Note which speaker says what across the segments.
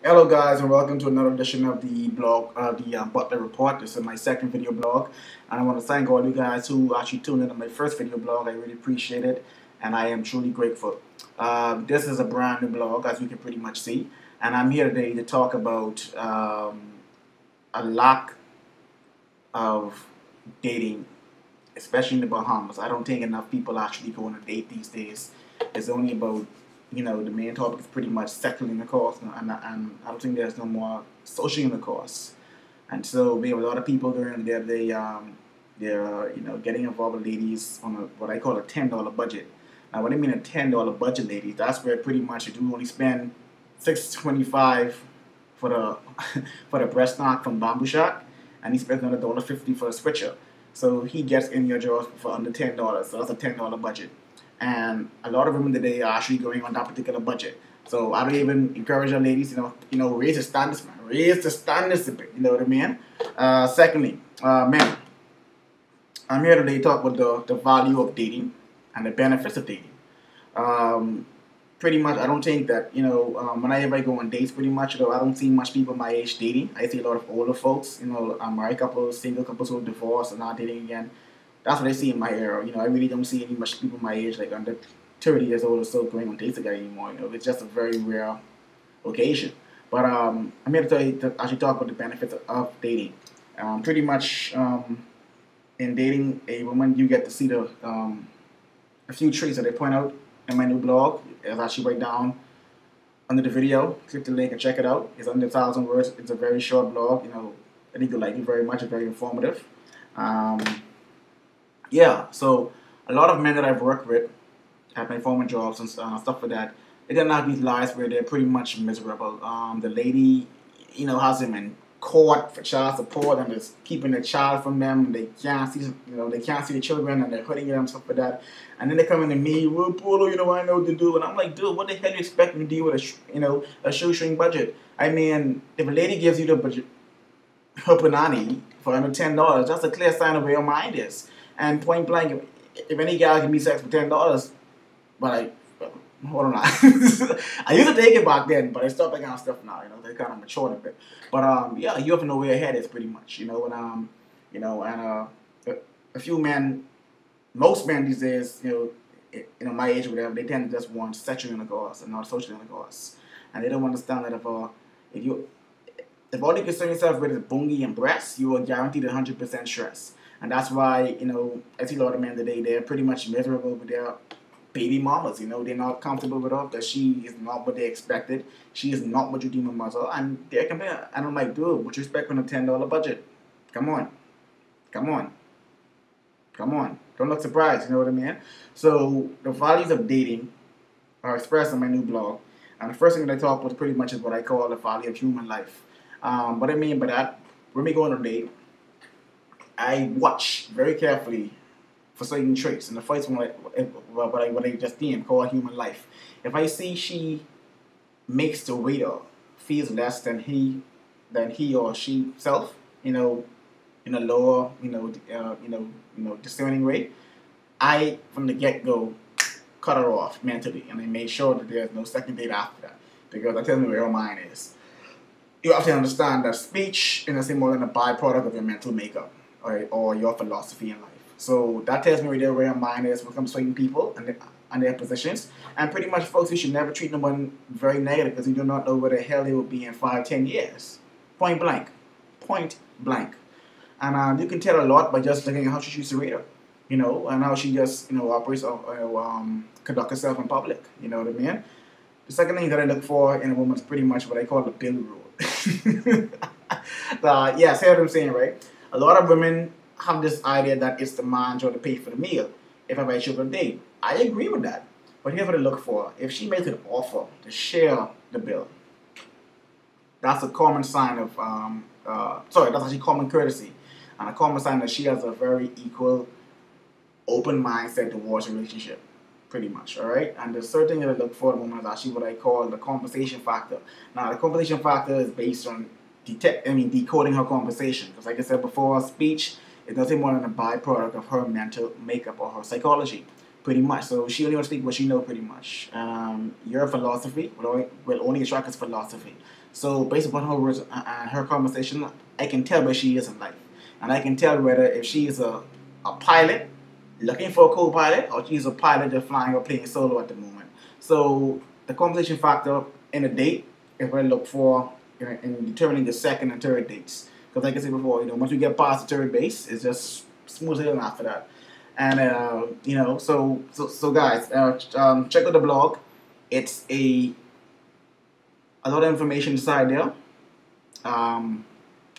Speaker 1: Hello guys and welcome to another edition of the blog, the Butler Report. This is my second video blog and I want to thank all you guys who actually tuned in on my first video blog. I really appreciate it and I am truly grateful. This is a brand new blog, as you can pretty much see, and I'm here today to talk about a lack of dating, especially in the Bahamas. I don't think enough people actually go on a date these days. It's only about, the main topic is pretty much sexual intercourse, and I don't think there's no more social intercourse. And so we have a lot of people during there. They're getting involved with ladies on what I call a $10 budget. Now, what I mean a $10 budget, ladies, that's where pretty much you do only spend $6.25 for the for the breast knock from Bamboo Shack, and he spends another $1.50 for a switcher. So he gets in your drawers for under $10. So that's a $10 budget. And a lot of women today are actually going on that particular budget. So I don't even encourage our ladies, raise the standards, man. Raise the standards a bit, you know what I mean? Secondly, men, I'm here today to talk about the value of dating and the benefits of dating. Pretty much, I don't think that, whenever I go on dates, pretty much, I don't see much people my age dating. I see a lot of older folks, married couples, single couples who are divorced and not dating again. That's what I see in my era. I really don't see any much people my age, like under 30 years old or so, going on dates again anymore. It's just a very rare occasion. But I'm here to tell you to actually talk about the benefits of dating. Pretty much, in dating a woman, you get to see a few traits that I point out in my new blog. It's actually right down under the video. Click the link and check it out. It's under 1,000 words. It's a very short blog. I think you'll like it very much. It's very informative. Yeah, so a lot of men that I've worked with at my former jobs and stuff like that, they didn't have these lives where they're pretty much miserable. The lady, has them in court for child support and is keeping the child from them. And they can't see, they can't see the children and they're hurting them, stuff like that. And then they come into me, well, Polo, I know what to do. And I'm like, dude, what the hell do you expect me to do with a shoestring budget? I mean, if a lady gives you the budget, her panani for under $10, that's a clear sign of where your mind is. And point blank, if any guy give me sex for $10, but hold on, I used to take it back then, but I stopped that kind of stuff now. They kind of matured a bit. But yeah, you have to know where your head is, pretty much. And a few men, most men these days, my age or whatever, they tend to just want sexual intercourse and not social intercourse, and they don't understand that if all you concern yourself with is bungie and breasts, you are guaranteed 100% stress. And that's why, I see a lot of men today, they're pretty much miserable with their baby mamas. They're not comfortable with her because she is not what they expected. She is not what you deem a mother. And they're comparing. And I'm like, dude, what you expect on a $10 budget? Come on. Come on. Come on. Don't look surprised, you know what I mean? So the values of dating are expressed in my new blog. And the first thing that I talk about pretty much is what I call the value of human life. What I mean by that, when we go on a date, I watch very carefully for certain traits. And the first one, what I just deemed called human life. If I see she makes the waiter feels less than he or she self, in a lower, discerning rate, I from the get-go cut her off mentally, and I made sure that there's no second date after that, because I tell me where your mind is. You have to understand that speech is nothing more than a byproduct of your mental makeup or your philosophy in life. So that tells me where your mind is when it comes to certain people and their positions. And pretty much, folks, you should never treat someone very negative, because you do not know where the hell they will be in 5-10 years. Point blank. Point blank. And you can tell a lot by just looking at how she treats the reader, and how she just, operates or conduct herself in public. You know what I mean? The second thing that I look for in a woman is pretty much what I call the bill rule. Yeah, see what I'm saying, right? A lot of women have this idea that it's the man trying to pay for the meal if I invite you to a date. I agree with that. But here's what I look for. If she makes an offer to share the bill, that's a common sign of, that's actually common courtesy. And a common sign that she has a very equal, open mindset towards a relationship. Pretty much, alright? And the third thing that I look for in a woman is actually what I call the conversation factor. Now, the conversation factor is based on decoding her conversation. Because like I said before, speech is nothing more than a byproduct of her mental makeup or her psychology. pretty much. So she only wants to speak what she know pretty much. Your philosophy will only attract his philosophy. So based upon her words and her conversation, I can tell where she is in life. And I can tell whether if she is a pilot looking for a co-pilot or she's a pilot just flying or playing solo at the moment. So the conversation factor in a date is what I look for in determining the second and third dates. Because like I said before, once you get past the third base, it's just smooth sailing after that. And so guys, check out the blog. It's a lot of information inside there.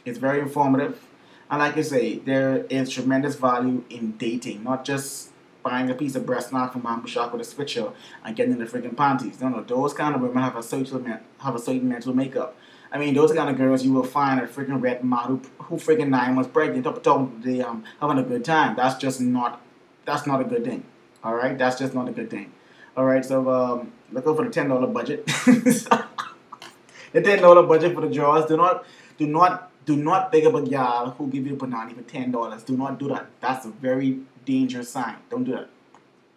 Speaker 1: It's very informative, and like I say, there is tremendous value in dating, not just buying a piece of breast knot from Bamboo Shock with a switcher and getting the freaking panties. No, those kind of women have a certain mental makeup. I mean, those kind of girls you will find a freaking red model who freaking 9 months pregnant, talking they having a good time. That's not a good thing. All right, that's just not a good thing. All right, so look out for the $10 budget. The $10 budget for the drawers. Do not beg up a gal who give you a banana for $10. Do not do that. That's a very dangerous sign. Don't do that.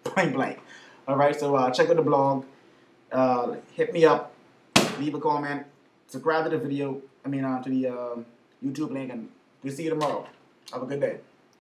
Speaker 1: Point blank. All right, so check out the blog. Hit me up. Leave a comment. Subscribe to the video. To the YouTube link, and we'll see you tomorrow. Have a good day.